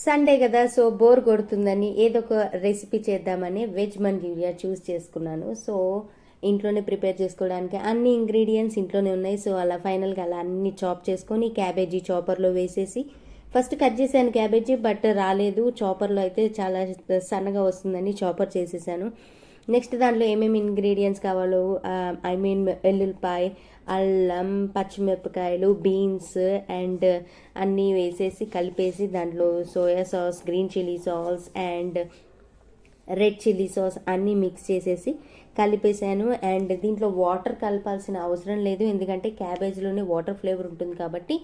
Sunday కదా, so bore కొడుతుందని ఏదో ఒక రెసిపీ చేద్దామని వెజ్ మంచూరియా చూస్ చేసుకున్నాను. సో ఇంట్లోనే ప్రిపేర్ చేసుకోవడానికి అన్ని ఇంగ్రీడియంట్స్ ఇంట్లోనే ఉన్నాయి. సో అలా ఫైనల్గా అలా అన్ని చాప్ చేసుకొని క్యాబేజీ చాపర్లో వేసేసి ఫస్ట్ కట్ చేశాను క్యాబేజీ, బట్ రాలేదు. చాపర్లో అయితే చాలా సన్నగా వస్తుందని చాపర్ చేసేసాను. నెక్స్ట్ దాంట్లో ఏమేమి ఇంగ్రీడియంట్స్ కావాలో వెల్లుల్లిపాయ, అల్లం, పచ్చిమిరపకాయలు, బీన్స్ అండ్ అన్నీ వేసేసి కలిపేసి దాంట్లో soya sauce, green chilli sauce and red chilli sauce అన్నీ మిక్స్ చేసేసి కలిపేసాను. అండ్ దీంట్లో వాటర్ కలపాల్సిన అవసరం లేదు, ఎందుకంటే క్యాబేజ్లోనే వాటర్ ఫ్లేవర్ ఉంటుంది కాబట్టి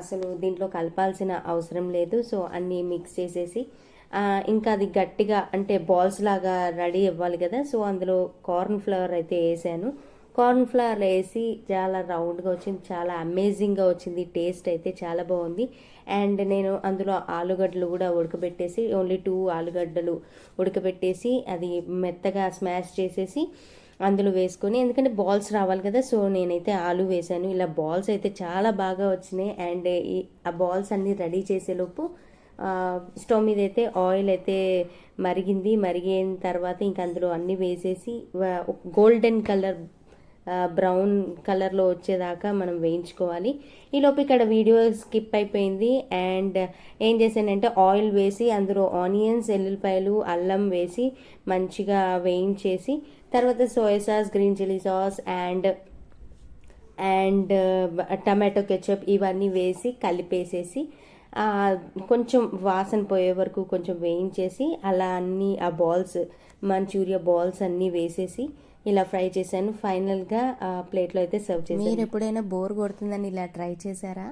అసలు దీంట్లో కలపాల్సిన అవసరం లేదు. సో అన్నీ మిక్స్ చేసేసి ఇంకా అది గట్టిగా అంటే బాల్స్ లాగా రెడీ అవ్వాలి కదా. సో అందులో కార్న్ ఫ్లవర్ అయితే వేసాను. కార్న్ ఫ్లవర్ వేసి చాలా రౌండ్గా వచ్చింది, చాలా అమేజింగ్గా వచ్చింది. టేస్ట్ అయితే చాలా బాగుంది. అండ్ నేను అందులో ఆలుగడ్డలు కూడా ఉడకబెట్టేసి, ఓన్లీ 2 ఆలుగడ్డలు ఉడకబెట్టేసి అది మెత్తగా స్మాష్ చేసేసి అందులో వేసుకొని, ఎందుకంటే బాల్స్ రావాలి కదా, సో నేనైతే ఆలు వేసాను. ఇలా బాల్స్ అయితే చాలా బాగా వచ్చినాయి. అండ్ ఆ బాల్స్ అన్నీ రెడీ చేసేలోపు స్టవ్ మీద అయితే ఆయిల్ అయితే మరిగిన తర్వాత ఇంక అందులో అన్నీ వేసేసి గోల్డెన్ కలర్ బ్రౌన్ కలర్లో వచ్చేదాకా మనం వేయించుకోవాలి. ఈలోపు ఇక్కడ వీడియో స్కిప్ అయిపోయింది. అండ్ ఏం చేశానంటే ఆయిల్ వేసి అందులో ఆనియన్స్, ఎల్లుల్లిపాయలు, అల్లం వేసి మంచిగా వేయించేసి తర్వాత soya sauce, green chilli sauce and tomato ketchup ఇవన్నీ వేసి కలిపేసేసి కొంచెం వాసన పోయే వరకు కొంచెం వేయించేసి అలా అన్నీ ఆ బాల్స్, మంచూరియా బాల్స్ అన్నీ వేసేసి ఇలా ఫ్రై చేశాను. ఫైనల్గా ప్లేట్లో అయితే సర్వ్ చేశాను. మీరు ఎప్పుడైనా బోర్ కొడుతుందని ఇలా ట్రై చేశారా?